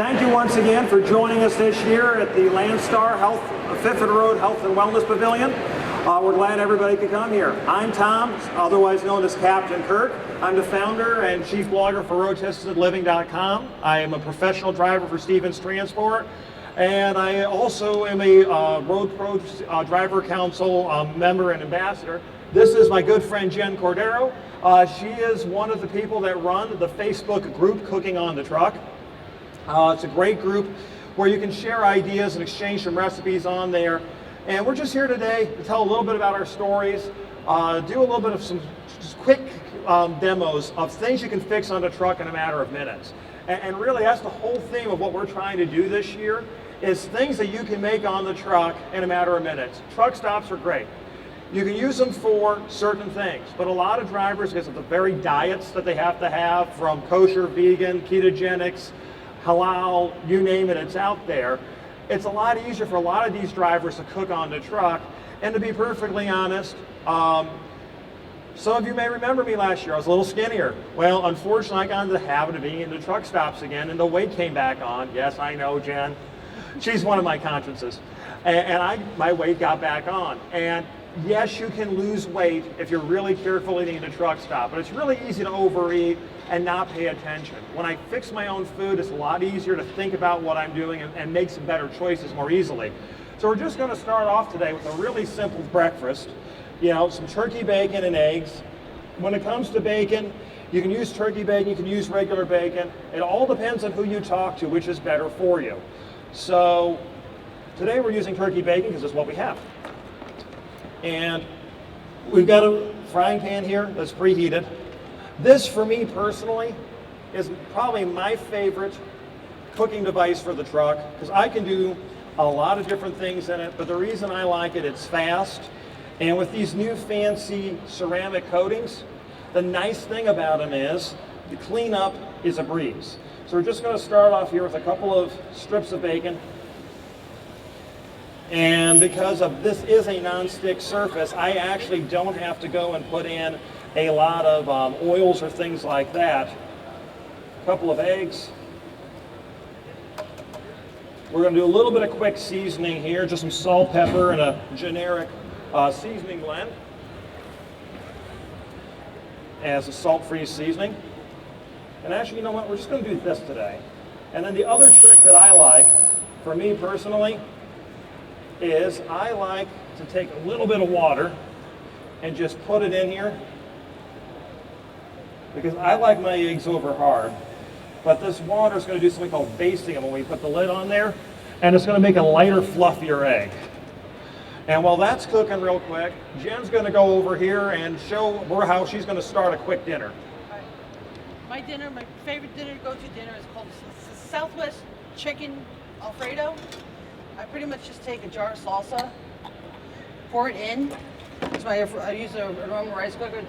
Thank you once again for joining us this year at the Landstar Fifth Road Health and Wellness Pavilion. We're glad everybody could come here. I'm Tom, otherwise known as Captain Kirk. I'm the founder and chief blogger for roadtestedliving.com. I am a professional driver for Stevens Transport, and I also am a Road Pro Driver Council member and ambassador. This is my good friend Jen Cordero. She is one of the people that run the Facebook group Cooking on the Truck. It's a great group where you can share ideas and exchange some recipes on there. And we're just here today to tell a little bit about our stories, do a little bit of some just quick demos of things you can fix on the truck in a matter of minutes. And really that's the whole theme of what we're trying to do this year, is things that you can make on the truck in a matter of minutes. Truck stops are great. You can use them for certain things, but a lot of drivers, because of the very diets that they have to have, from kosher, vegan, ketogenics, halal, you name it, it's out there. It's a lot easier for a lot of these drivers to cook on the truck. And to be perfectly honest, some of you may remember me last year. I was a little skinnier. Well, unfortunately, I got into the habit of being in the truck stops again, and the weight came back on. Yes, I know, Jen. She's one of my consciences. And my weight got back on. And yes, you can lose weight if you're really careful eating in a truck stop, but it's really easy to overeat and not pay attention. When I fix my own food, it's a lot easier to think about what I'm doing and make some better choices more easily. So we're just gonna start off today with a really simple breakfast. You know, some turkey bacon and eggs. When it comes to bacon, you can use turkey bacon, you can use regular bacon. It all depends on who you talk to, which is better for you. So today we're using turkey bacon because it's what we have. And we've got a frying pan here that's preheated. This, for me personally, is probably my favorite cooking device for the truck, because I can do a lot of different things in it, but the reason I like it, it's fast. And with these new fancy ceramic coatings, the nice thing about them is the cleanup is a breeze. So we're just going to start off here with a couple of strips of bacon. And because of this is a non-stick surface, I actually don't have to go and put in a lot of oils or things like that. A couple of eggs. We're going to do a little bit of quick seasoning here, just some salt, pepper, and a generic seasoning blend as a salt-free seasoning. And actually, you know what? We're just going to do this today. And then the other trick that I like, for me personally, is I like to take a little bit of water and just put it in here, because I like my eggs over hard. But this water is going to do something called basting them when we put the lid on there, and it's going to make a lighter, fluffier egg. And while that's cooking real quick, Jen's going to go over here and show her how she's going to start a quick dinner. My favorite dinner, go-to dinner is called Southwest Chicken Alfredo. I pretty much just take a jar of salsa, pour it in. I use an Aroma rice cooker.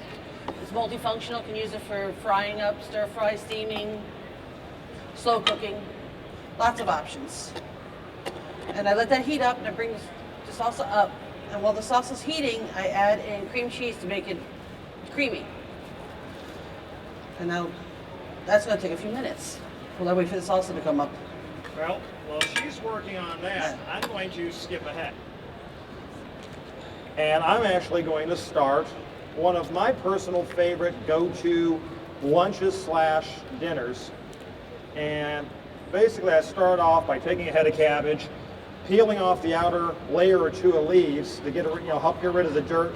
It's multifunctional. Can use it for frying up, stir fry, steaming, slow cooking. Lots of options. And I let that heat up, and I bring the salsa up. And while the salsa's heating, I add in cream cheese to make it creamy. And now that's going to take a few minutes. While I wait for the salsa to come up. Well, while she's working on that, I'm going to skip ahead. And I'm actually going to start one of my personal favorite go-to lunches / dinners. And basically I start off by taking a head of cabbage, peeling off the outer layer or two of leaves to get, help get rid of the dirt.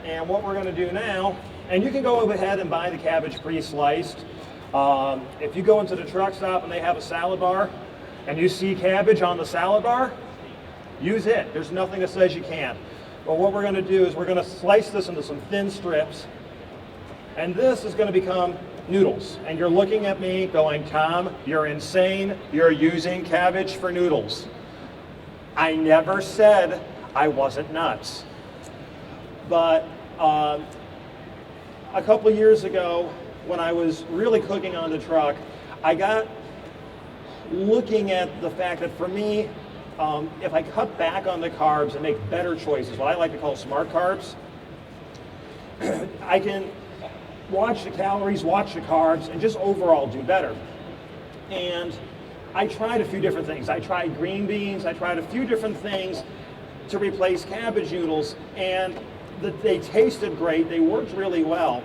And what we're going to do now, and you can go ahead and buy the cabbage pre-sliced. If you go into the truck stop and they have a salad bar and you see cabbage on the salad bar, use it. There's nothing that says you can't. But what we're going to do is we're going to slice this into some thin strips, and this is going to become noodles. And you're looking at me going, Tom, you're insane. You're using cabbage for noodles. I never said I wasn't nuts. But a couple years ago, when I was really cooking on the truck, I got looking at the fact that for me, if I cut back on the carbs and make better choices, what I like to call smart carbs, I can watch the calories, watch the carbs, and just overall do better. And I tried a few different things. I tried green beans, I tried a few different things to replace cabbage noodles, and they tasted great, they worked really well.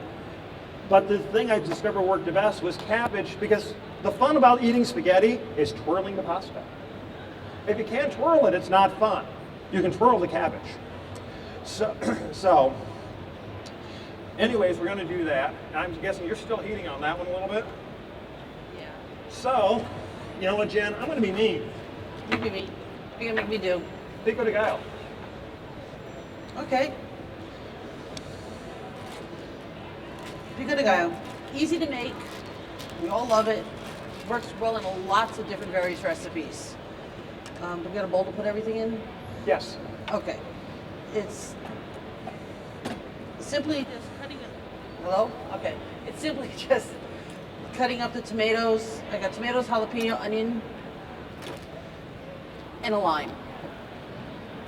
But the thing I discovered worked the best was cabbage, because the fun about eating spaghetti is twirling the pasta. If you can't twirl it, it's not fun. You can twirl the cabbage. So anyways, we're going to do that. I'm guessing you're still heating on that one a little bit. Yeah. So, you know what, Jen? I'm going to be mean. You be me. You're gonna make me do. Pico de gallo. Okay. Pico de gallo. Easy to make. We all love it. Works well in lots of different various recipes. We got a bowl to put everything in? Yes. Okay. It's simply just cutting it. Hello? Okay. It's simply just cutting up the tomatoes. I got tomatoes, jalapeno, onion, and a lime.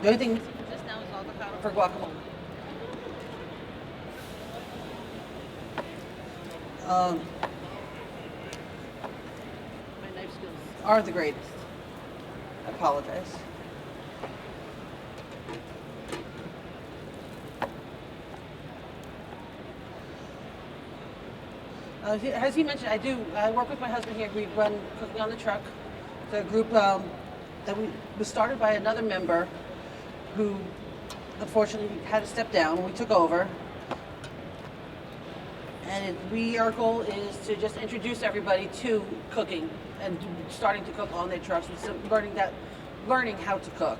The only thing missing just now is avocado for guacamole. My knife skills aren't the greatest. I apologize. As he mentioned, I work with my husband here. We run Cooking on the Truck. It's a group that was started by another member who unfortunately had to step down. We took over. And our goal is to just introduce everybody to cooking and starting to cook on their trucks and so learning how to cook.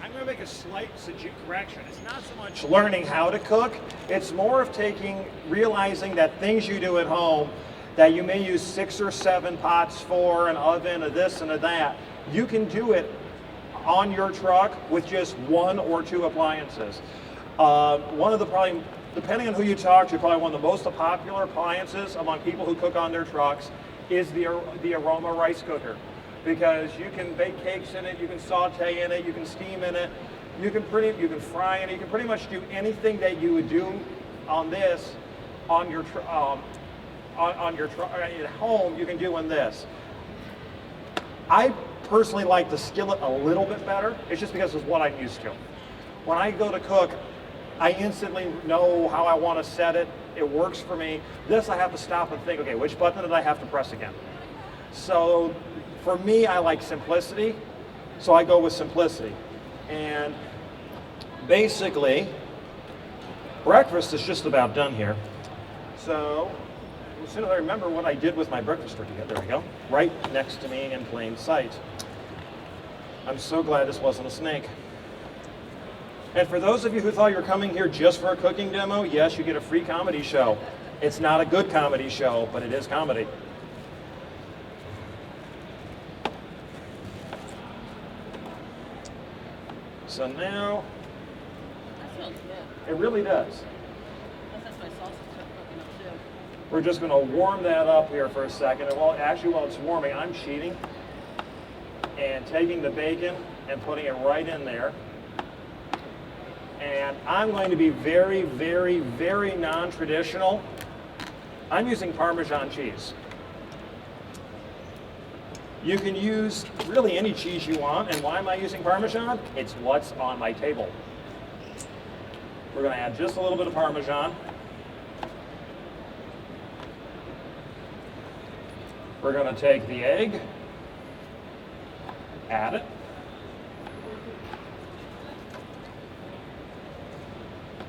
I'm going to make a slight correction. It's not so much learning how to cook. It's more of realizing that things you do at home that you may use 6 or 7 pots for, an oven, a this and a that, you can do it on your truck with just 1 or 2 appliances. One of the probably, depending on who you talk to, probably one of the most popular appliances among people who cook on their trucks is the Aroma rice cooker. Because you can bake cakes in it, you can saute in it, you can steam in it, you can fry in it, you can pretty much do anything that you would do on this on your truck at home. You can do in this. I personally like the skillet a little bit better. It's just because it's what I'm used to. When I go to cook, I instantly know how I want to set it. It works for me. This I have to stop and think, okay, which button did I have to press again? So for me, I like simplicity, so I go with simplicity. And basically, breakfast is just about done here. So as soon as I remember what I did with my breakfast turkey, there we go, right next to me in plain sight. I'm so glad this wasn't a snake. And for those of you who thought you were coming here just for a cooking demo, yes, you get a free comedy show. It's not a good comedy show, but it is comedy. So now, That smells good. it really does. That's my sausage cooking up too. We're just going to warm that up here for a second. And while it's warming, I'm cheating and taking the bacon and putting it right in there. And I'm going to be very, very, very non-traditional. I'm using Parmesan cheese. You can use really any cheese you want. And why am I using Parmesan? It's what's on my table. We're going to add just a little bit of Parmesan. We're going to take the egg, add it.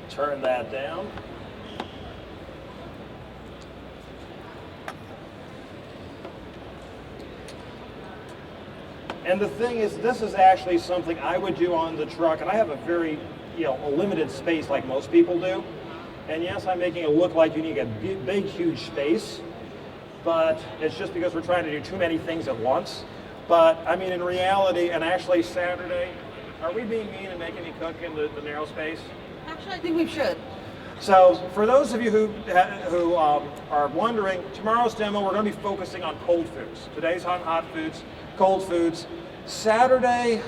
Turn that down. And the thing is, this is actually something I would do on the truck, and I have a very, a limited space like most people do. And yes, I'm making it look like you need a big, huge space, but it's just because we're trying to do too many things at once. But I mean, in reality, and actually Saturday, are we being mean and making me cook in the narrow space? Actually, I think we should. So for those of you who are wondering, tomorrow's demo, we're going to be focusing on cold foods. Today's on hot foods, cold foods. Saturday,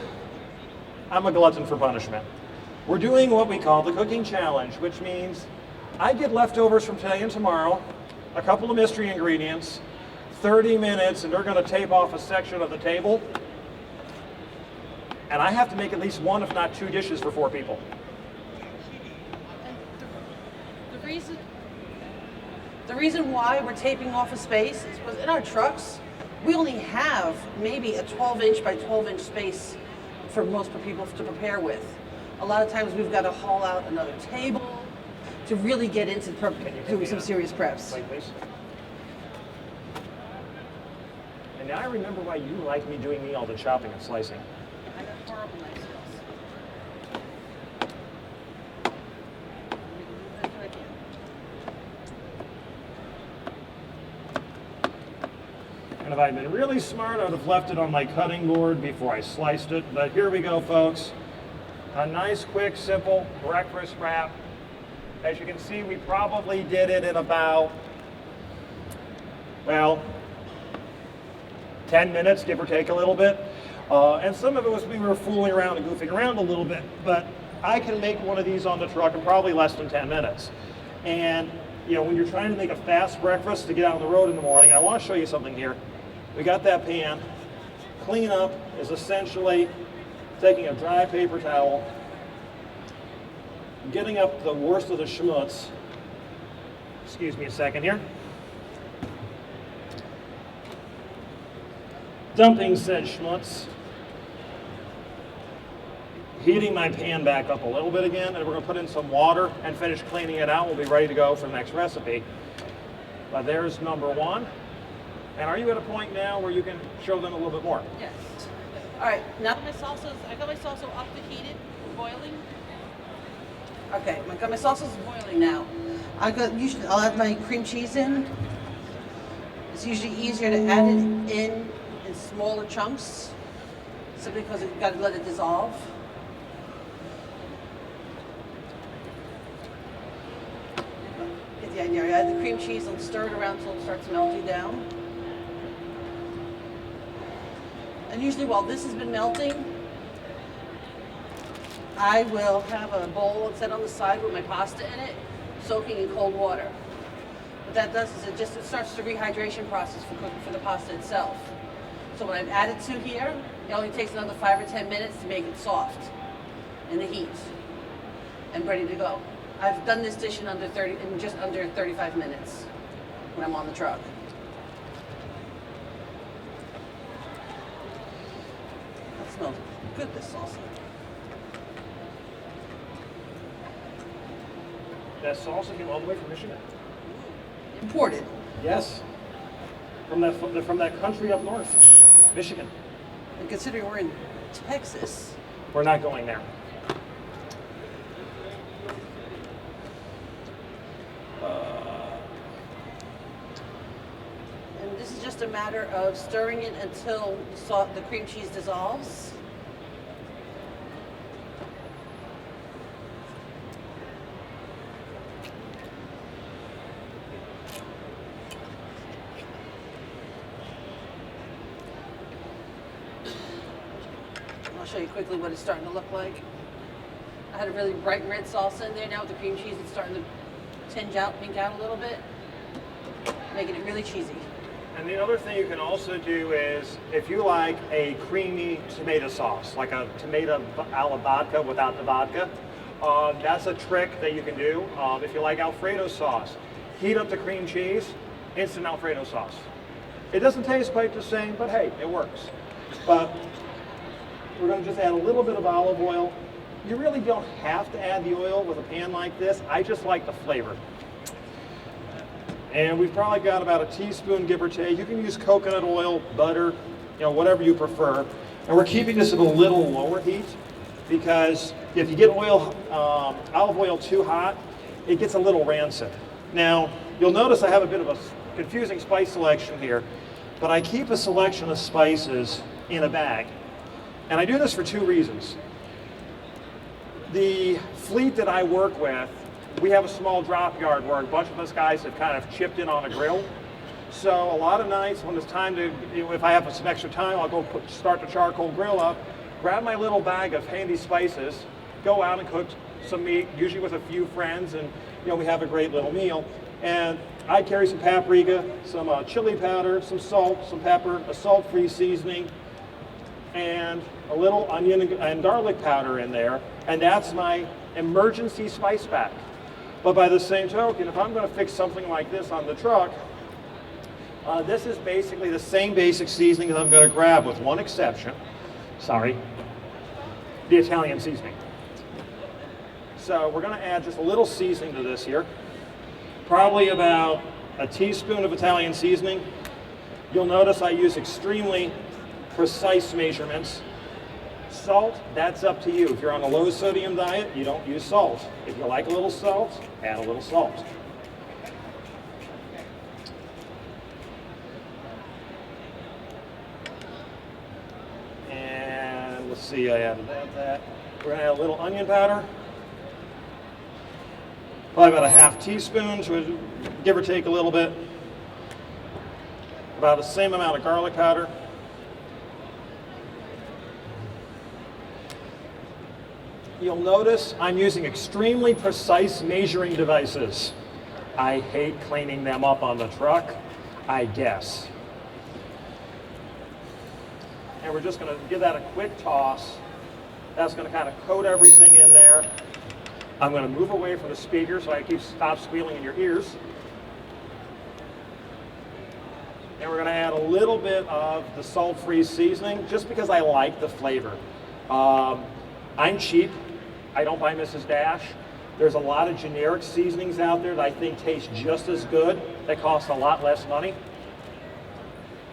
I'm a glutton for punishment. We're doing what we call the cooking challenge, which means I get leftovers from today and tomorrow, a couple of mystery ingredients, 30 minutes, and they're going to tape off a section of the table. And I have to make at least one, if not two dishes for 4 people. And the reason why we're taping off a space is because in our trucks, we only have maybe a 12-inch by 12-inch space for most people to prepare with. A lot of times we've got to haul out another table to really get into doing some serious preps. Plate, please. And now I remember why you like me doing all the chopping and slicing. I got horrible knife skills. And if I'd been really smart, I would have left it on my cutting board before I sliced it. But here we go, folks. A nice, quick, simple breakfast wrap. As you can see, we probably did it in about, well, 10 minutes, give or take a little bit. And some of it was we were fooling around and goofing around a little bit. But I can make one of these on the truck in probably less than 10 minutes. And you know, when you're trying to make a fast breakfast to get out on the road in the morning, I want to show you something here. We got that pan. Cleanup is essentially taking a dry paper towel, getting up the worst of the schmutz. Excuse me a second here. Dumping said schmutz. Heating my pan back up a little bit again, and we're going to put in some water and finish cleaning it out. We'll be ready to go for the next recipe. But there's number 1. And are you at a point now where you can show them a little bit more? Yes. All right, now that I got my salsa up to heated, boiling. Okay, I got my salsa's boiling now. I'll add my cream cheese in. It's usually easier to add it in smaller chunks, simply because you've got to let it dissolve. Get the idea. I add the cream cheese and stir it around until it starts melting down. And usually while this has been melting, I will have a bowl set on the side with my pasta in it, soaking in cold water. What that does is it starts the rehydration process for cooking for the pasta itself. So when I've added to here, it only takes another 5 or 10 minutes to make it soft in the heat and ready to go. I've done this dish in just under 35 minutes when I'm on the truck. That smells good, this salsa. That salsa came all the way from Michigan. Imported. Yes. From that country up north, Michigan. And considering we're in Texas. We're not going there. And this is just a matter of stirring it until the cream cheese dissolves. I'll show you quickly what it's starting to look like. I had a really bright red salsa in there. Now with the cream cheese, it's starting to tinge out, pink out a little bit, making it really cheesy. And the other thing you can also do is, if you like a creamy tomato sauce, like a tomato a la vodka without the vodka, that's a trick that you can do. If you like Alfredo sauce, heat up the cream cheese, instant Alfredo sauce. It doesn't taste quite the same, but hey, it works. But we're going to just add a little bit of olive oil. You really don't have to add the oil with a pan like this. I just like the flavor. And we've probably got about a teaspoon, give or take. You can use coconut oil, butter, whatever you prefer. And we're keeping this at a little lower heat because if you get olive oil too hot, it gets a little rancid. Now, you'll notice I have a bit of a confusing spice selection here, but I keep a selection of spices in a bag. And I do this for 2 reasons. The fleet that I work with, we have a small drop yard where a bunch of us guys have kind of chipped in on a grill. So a lot of nights when it's time to, if I have some extra time, I'll go start the charcoal grill up, grab my little bag of handy spices, go out and cook some meat, usually with a few friends, and we have a great little meal. And I carry some paprika, some chili powder, some salt, some pepper, a salt-free seasoning, and a little onion and garlic powder in there. And that's my emergency spice pack. But by the same token, if I'm going to fix something like this on the truck, this is basically the same basic seasoning that I'm going to grab, with one exception. Sorry, the Italian seasoning. So we're going to add just a little seasoning to this here. Probably about a teaspoon of Italian seasoning. You'll notice I use extremely precise measurements. Salt, that's up to you. If you're on a low sodium diet, you don't use salt. If you like a little salt, add a little salt. And let's see, I added that. We're going to add a little onion powder. Probably about a half teaspoon, so give or take a little bit. About the same amount of garlic powder. You'll notice I'm using extremely precise measuring devices. I hate cleaning them up on the truck, I guess. And we're just going to give that a quick toss. That's going to kind of coat everything in there. I'm going to move away from the speaker so I stop squealing in your ears. And we're going to add a little bit of the salt-free seasoning just because I like the flavor. I'm cheap. I don't buy Mrs. Dash. There's a lot of generic seasonings out there that I think taste just as good, that cost a lot less money.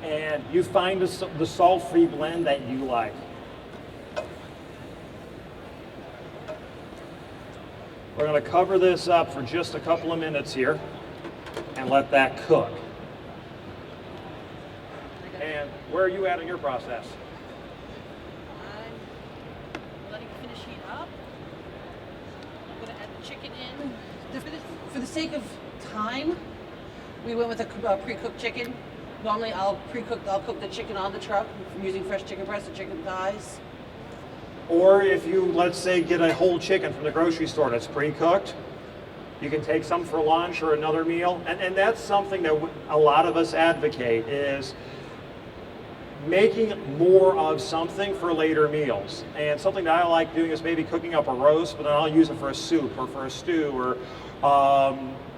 And you find the salt-free blend that you like. We're going to cover this up for just a couple of minutes here and let that cook. And where are you at in your process? I'm letting it finish heat up. I'm going to add the chicken in. For the sake of time, we went with a pre-cooked chicken. Normally I'll cook the chicken on the truck. I'm using fresh chicken breast and chicken thighs. Or if you, let's say, get a whole chicken from the grocery store that's pre-cooked, you can take some for lunch or another meal. And that's something that a lot of us advocate, is making more of something for later meals. And something that I like doing is maybe cooking up a roast, but then I'll use it for a soup or for a stew, or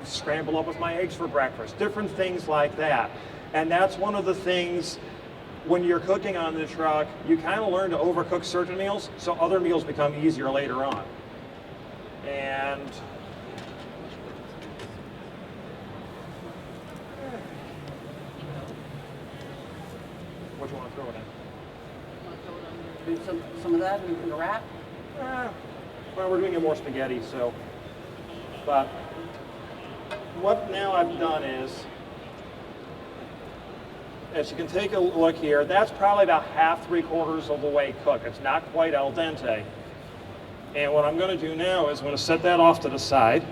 scramble up with my eggs for breakfast, different things like that. And that's one of the things, when you're cooking on the truck, you kind of learn to overcook certain meals, so other meals become easier later on. And what do you want to throw it in? Some of that in a wrap. Well, we're doing it more spaghetti, so. But what now I've done is, as you can take a look here, that's probably about half, 3/4 of the way cooked. It's not quite al dente. And what I'm going to do now is I'm going to set that off to the side.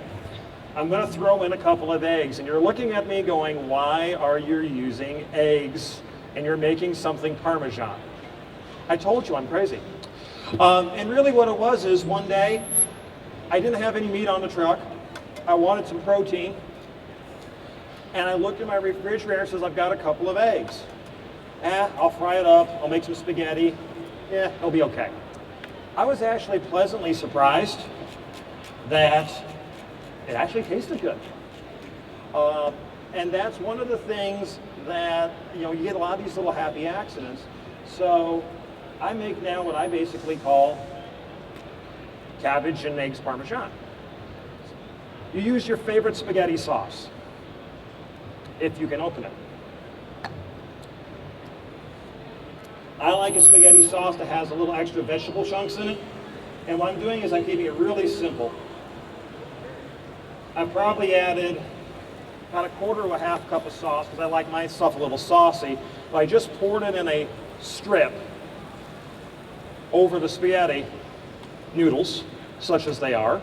I'm going to throw in a couple of eggs. And you're looking at me going, why are you using eggs and you're making something Parmesan? I told you I'm crazy. And really what it was is, one day I didn't have any meat on the truck. I wanted some protein. And I looked in my refrigerator, says I've got a couple of eggs. I'll fry it up, I'll make some spaghetti. Yeah, it'll be okay. I was actually pleasantly surprised that it actually tasted good. And that's one of the things that, you get a lot of these little happy accidents. So I make now what I basically call cabbage and eggs Parmesan. You use your favorite spaghetti sauce, if you can open it. I like a spaghetti sauce that has a little extra vegetable chunks in it. And what I'm doing is I'm keeping it really simple. I've probably added about 1/4 to a half cup of sauce, because I like my stuff a little saucy. But I just poured it in a strip over the spaghetti noodles, such as they are.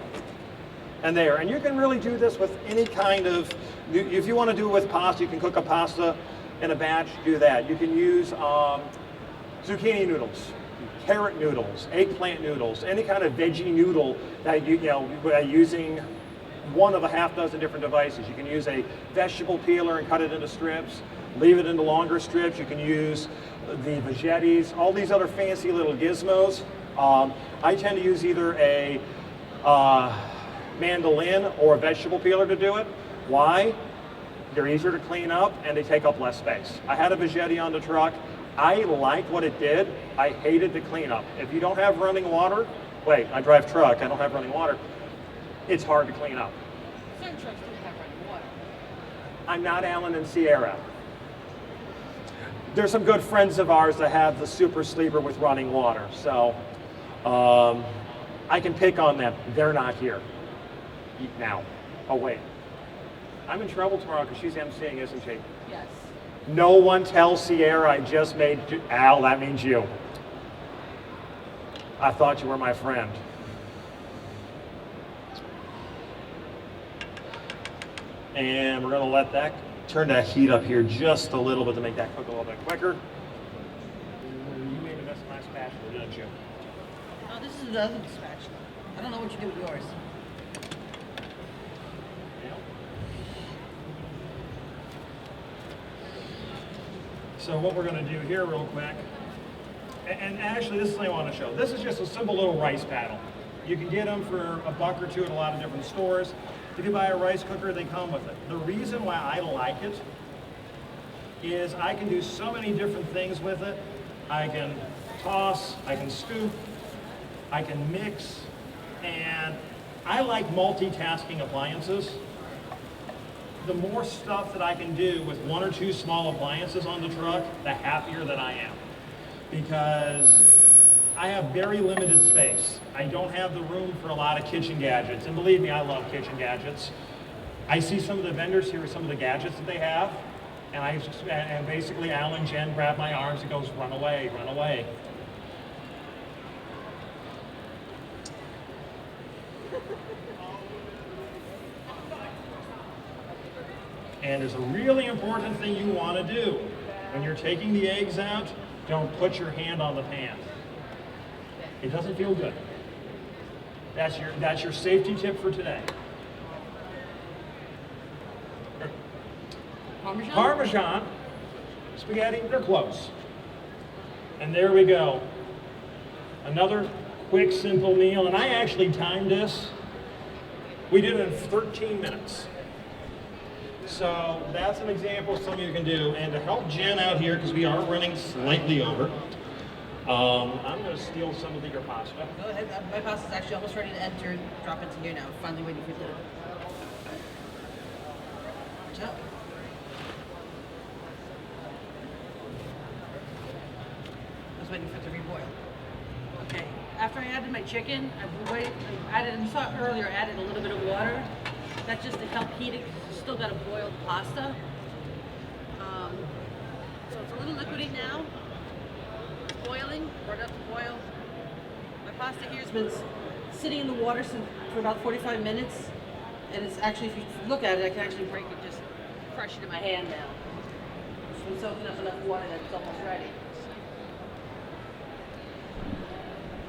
And there. And you can really do this with any kind of, if you want to do it with pasta, you can cook a pasta in a batch, do that. You can use zucchini noodles, carrot noodles, eggplant noodles, any kind of veggie noodle that using one of a half dozen different devices. You can use a vegetable peeler and cut it into strips, leave it into longer strips. You can use the Vegettis, all these other fancy little gizmos. I tend to use either a mandolin or a vegetable peeler to do it. Why? They're easier to clean up and they take up less space. I had a Vegetti on the truck. I liked what it did. I hated the cleanup. If you don't have running water, wait, I drive truck, I don't have running water, it's hard to clean up. Certain trucks don't have running water. I'm not Alan and Sierra. There's some good friends of ours that have the super sleeper with running water, so I can pick on them. They're not here now. Oh wait, I'm in trouble tomorrow because she's emceeing, isn't she? Yes. No one tells Sierra I just made Al, that means you. I thought you were my friend. And we're gonna let that, turn that heat up here just a little bit to make that cook a little bit quicker. You made a mess of my spatula, didn't you? Oh, this is the other spatula. I don't know what you do with yours. So what we're going to do here real quick, and actually this is what I want to show. This is just a simple little rice paddle. You can get them for $1 or $2 at a lot of different stores. If you buy a rice cooker, they come with it. The reason why I like it is I can do so many different things with it. I can toss, I can scoop, I can mix, and I like multitasking appliances. The more stuff that I can do with 1 or 2 small appliances on the truck, the happier that I am. Because I have very limited space. I don't have the room for a lot of kitchen gadgets. And believe me, I love kitchen gadgets. I see some of the vendors here with some of the gadgets that they have. And basically Al and Jen grab my arms and goes, run away, run away. And there's a really important thing you want to do. When you're taking the eggs out, don't put your hand on the pan. It doesn't feel good. That's your safety tip for today. Parmesan? Parmesan, spaghetti, they're close. And there we go. Another quick, simple meal. And I actually timed this. We did it in 13 minutes. So that's an example of something you can do. And to help Jen out here, because we are running slightly over, I'm going to steal some of your pasta. Go ahead. My pasta's actually almost ready to enter, drop into here now. Finally waiting for dinner. Watch out. I was waiting for it to reboil. Okay. After I added my chicken, you saw earlier, I added a little bit of water. That's just to help heat it, because it's still got a boiled pasta. So it's a little liquidy now. It's boiling, brought it up to boil. My pasta here has been sitting in the water for about 45 minutes. And it's actually, if you look at it, I can actually break it, just crush it in my hand now. It's been soaking up enough water that it's almost ready.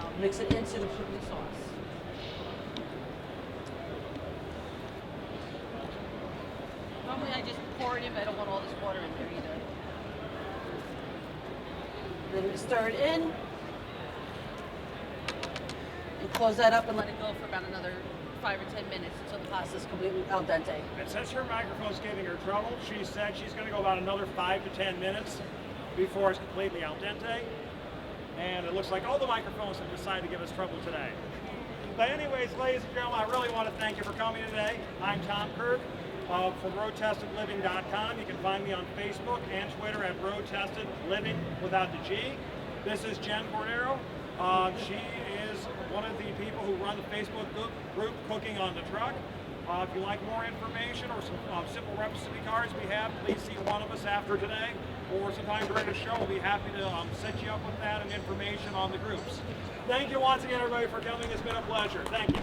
I'll mix it into the chicken sauce. Normally I just pour it in, but I don't want all this water in there either. Then we stir it in. And close that up and let it go for about another 5 or 10 minutes until the pasta is completely al dente. And since her microphone's giving her trouble, she said she's going to go about another 5 to 10 minutes before it's completely al dente. And it looks like all the microphones have decided to give us trouble today. But anyways, ladies and gentlemen, I really want to thank you for coming today. I'm Tom Kirk from RoadTestedLiving.com. You can find me on Facebook and Twitter at RoadTestedLiving without the G. This is Jen Cordero. She is one of the people who run the Facebook group Cooking on the Truck. If you like more information or some simple recipe cards we have, please see one of us after today, or sometime during the show. We'll be happy to set you up with that and information on the groups. Thank you once again, everybody, for coming. It's been a pleasure. Thank you.